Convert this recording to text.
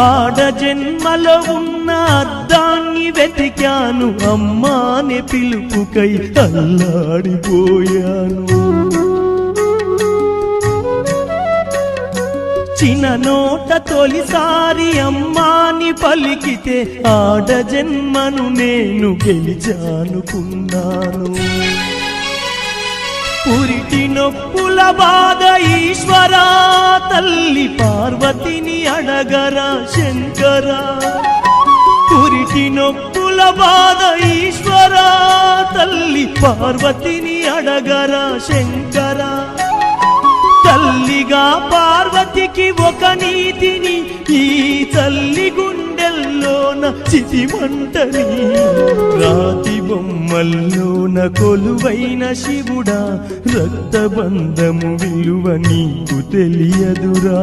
ఆడ జన్మలో ఉన్న అద్దాన్ని వెతికాను, అమ్మాని పిలుపుకై అల్లాడిపోయాను. చిన్న నోట తొలిసారి అమ్మాని పలికితే ఆడ జన్మను నేను గెలిచానుకున్నాను. పురిటి నొప్పుల బాధ ఈశ్వరా, తల్లి పార్వతిని అడగరా శంకరా. పురిటి నొప్పుల బాధ ఈశ్వరా, తల్లి పార్వతిని అడగరా శంకరా. తల్లిగా పార్వతికి ఒక నీతిని, ఈ తల్లి గుండెల్లోన చితిమంటని. రాతి బొమ్మల్లోన కొలువైన శివుడా, రక్తబంధము విలువ నీకు తెలియదురా.